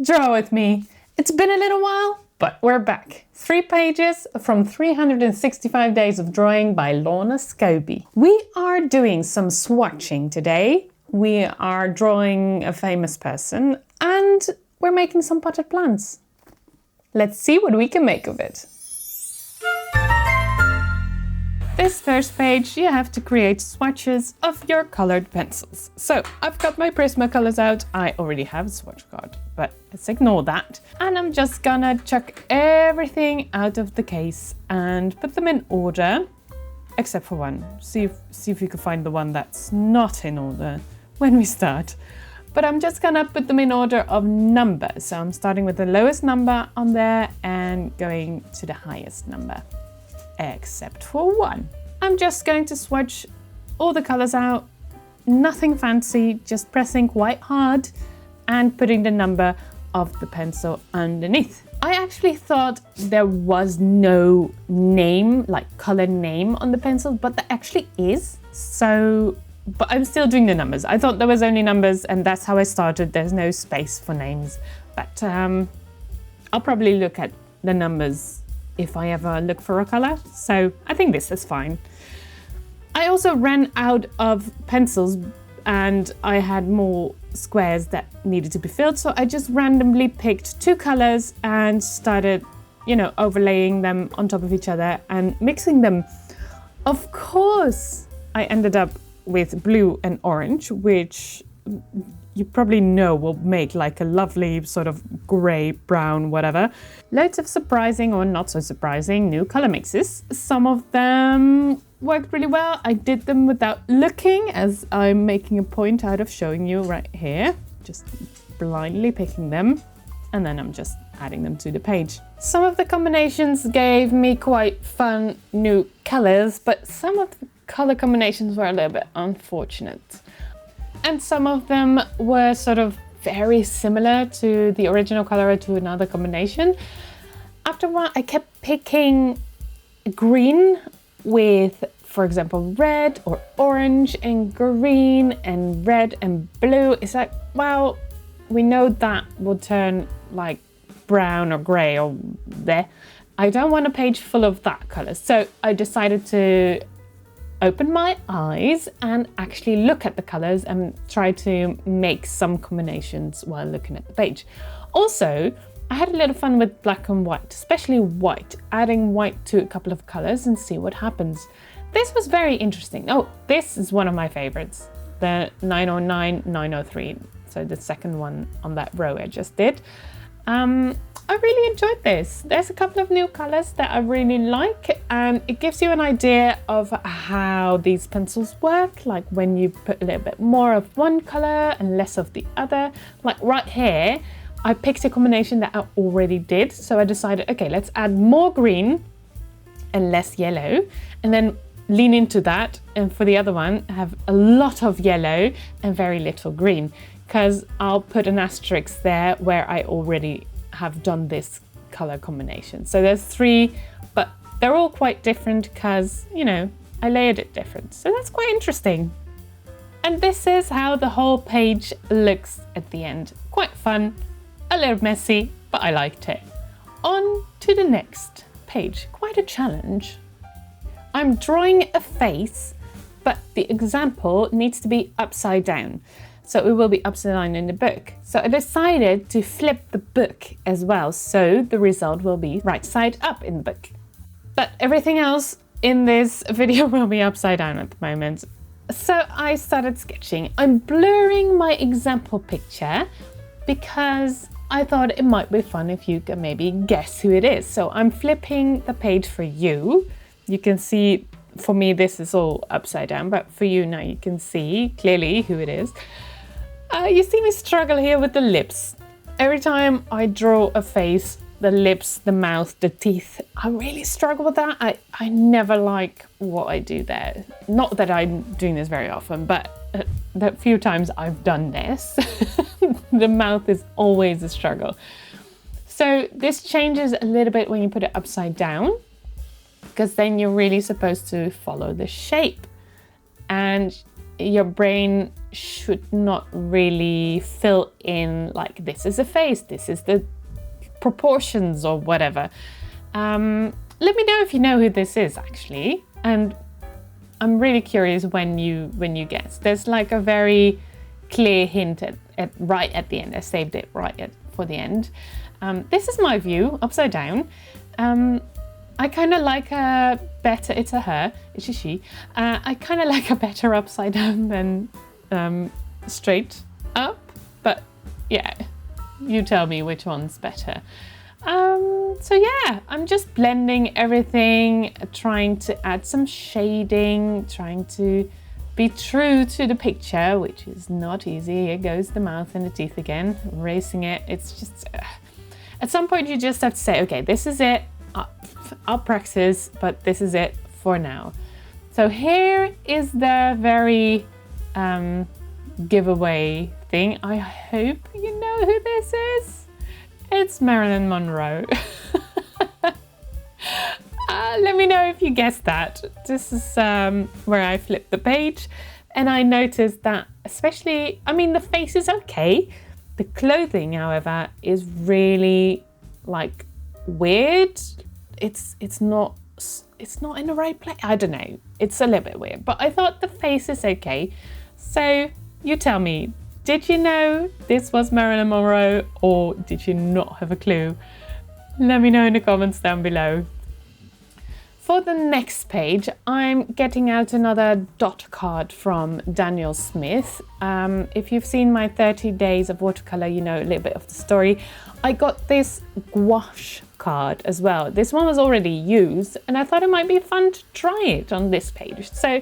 Draw with me. It's been a little while, but we're back. 3 pages from 365 Days of Drawing by Lorna Scobie. We are doing some swatching today. We are drawing a famous person and we're making some potted plants. Let's see what we can make of it. This first page, you have to create swatches of your colored pencils. So I've got my Prismacolors out. I already have a swatch card, but let's ignore that. And I'm just gonna chuck everything out of the case and put them in order, except for one. See if you can find the one that's not in order when we start. But I'm just gonna put them in order of number. So I'm starting with the lowest number on there and going to the highest number. Except for one. I'm just going to swatch all the colors out, nothing fancy, just pressing quite hard and putting the number of the pencil underneath. I actually thought there was no name, like color name on the pencil, but there actually is. So, but I'm still doing the numbers. I thought there was only numbers and that's how I started. There's no space for names, but I'll probably look at the numbers if I ever look for a color. So I think this is fine. I also ran out of pencils and I had more squares that needed to be filled. So I just randomly picked 2 colors and started, overlaying them on top of each other and mixing them. Of course, I ended up with blue and orange, which you probably know will make like a lovely sort of gray, brown, whatever. Loads of surprising or not so surprising new color mixes. Some of them worked really well. I did them without looking, as I'm making a point out of showing you right here. Just blindly picking them and then I'm just adding them to the page. Some of the combinations gave me quite fun new colors, but some of the color combinations were a little bit unfortunate. And some of them were sort of very similar to the original color or to another combination. After a while, I kept picking green with, for example, red or orange and green and red and blue. It's like, well, we know that will turn like brown or gray or there. I don't want a page full of that color. So I decided to open my eyes and actually look at the colors and try to make some combinations while looking at the page. Also, I had a little fun with black and white, especially white, adding white to a couple of colors and see what happens. This was very interesting. Oh, this is one of my favorites, the 909, 903. So the second one on that row I just did. I really enjoyed this. There's a couple of new colors that I really like and it gives you an idea of how these pencils work, like when you put a little bit more of one color and less of the other. Like right here, I picked a combination that I already did. So I decided, okay, let's add more green and less yellow and then lean into that. And for the other one, have a lot of yellow and very little green, because I'll put an asterisk there where I already have done this color combination. So there's 3, but they're all quite different because, I layered it different. So that's quite interesting. And this is how the whole page looks at the end. Quite fun, a little messy, but I liked it. On to the next page. Quite a challenge. I'm drawing a face, but the example needs to be upside down. So it will be upside down in the book. So I decided to flip the book as well. So the result will be right side up in the book. But everything else in this video will be upside down at the moment. So I started sketching. I'm blurring my example picture because I thought it might be fun if you can maybe guess who it is. So I'm flipping the page for you. You can see, for me, this is all upside down, but for you now you can see clearly who it is. You see me struggle here with the lips. Every time I draw a face, the lips, the mouth, the teeth, I really struggle with that. I never like what I do there. Not that I'm doing this very often, but the few times I've done this, the mouth is always a struggle. So this changes a little bit when you put it upside down, because then you're really supposed to follow the shape. And your brain should not really fill in like this is a face, this is the proportions or whatever. Let me know if you know who this is actually, and I'm really curious when you guess. There's like a very clear hint at right at the end. I saved it for the end. This is my view upside down. I kind of like a better. It's a her. It's a she. I kind of like her better upside down than straight up. But yeah, you tell me which one's better. So yeah, I'm just blending everything, trying to add some shading, trying to be true to the picture, which is not easy. Here goes the mouth and the teeth again, erasing it. It's just, at some point you just have to say, okay, this is it. I'll practice, but this is it for now. So here is the very giveaway thing. I hope you know who this is. It's Marilyn Monroe. Let me know if you guessed that. This is where I flipped the page and I noticed that especially, I mean, the face is okay. The clothing, however, is really like weird. It's not in the right place. I don't know. It's a little bit weird, but I thought the face is okay. So you tell me, did you know this was Marilyn Monroe or did you not have a clue? Let me know in the comments down below. For the next page, I'm getting out another dot card from Daniel Smith. If you've seen my 30 days of watercolor, you know a little bit of the story. I got this gouache card as well. This one was already used and I thought it might be fun to try it on this page. So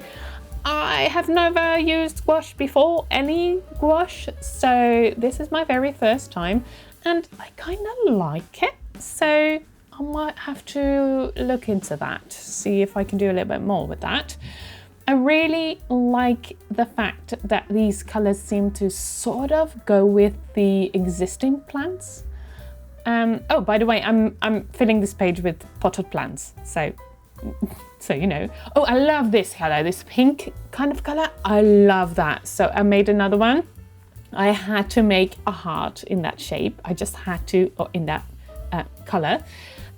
I have never used gouache before, any gouache. So this is my very first time and I kind of like it. So I might have to look into that, see if I can do a little bit more with that. I really like the fact that these colors seem to sort of go with the existing plants. Oh, by the way, I'm filling this page with potted plants, so you know. Oh, I love this color, this pink kind of color. I love that. So I made another one. I had to make a heart in that shape. I just had to, or in that color.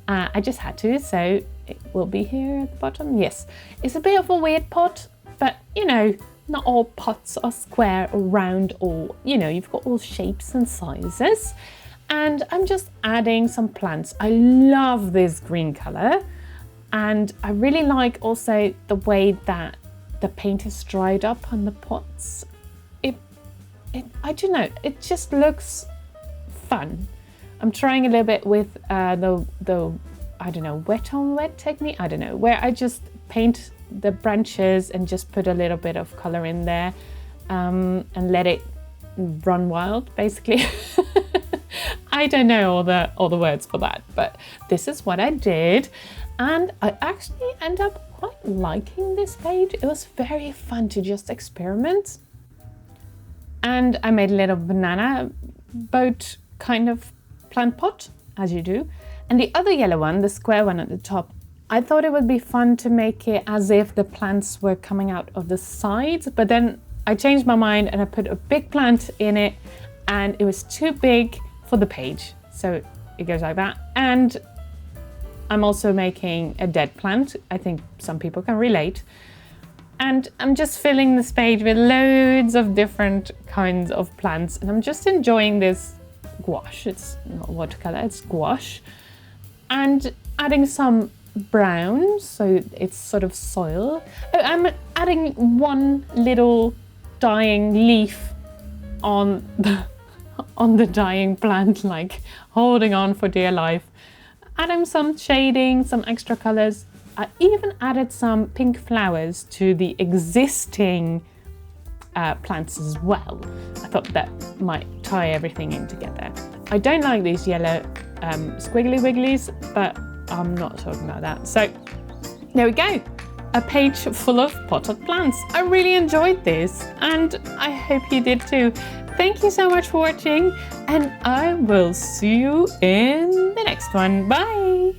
I just had to, so it will be here at the bottom. Yes, it's a bit of a weird pot, but you know, not all pots are square or round or, you know, you've got all shapes and sizes. And I'm just adding some plants. I love this green color. And I really like also the way that the paint is dried up on the pots. I don't know, it just looks fun. I'm trying a little bit with the I don't know, wet on wet technique. I don't know, where I just paint the branches and just put a little bit of color in there and let it run wild, basically. I don't know all the words for that, but this is what I did, and I actually end up quite liking this page. It was very fun to just experiment, and I made a little banana boat kind of plant pot, as you do. And the other yellow one, the square one at the top, I thought it would be fun to make it as if the plants were coming out of the sides, but then I changed my mind and I put a big plant in it and it was too big for the page. So it goes like that. And I'm also making a dead plant. I think some people can relate. And I'm just filling this page with loads of different kinds of plants. And I'm just enjoying this gouache. It's not watercolor, it's gouache. And adding some brown, so it's sort of soil. Oh, I'm adding one little dying leaf on the dying plant, like holding on for dear life. Adding some shading, some extra colors. I even added some pink flowers to the existing plants as well. I thought that might tie everything in together. I don't like these yellow squiggly wigglies, but I'm not talking about that. So there we go, a page full of potted plants. I really enjoyed this and I hope you did too. Thank you so much for watching and I will see you in the next one. Bye!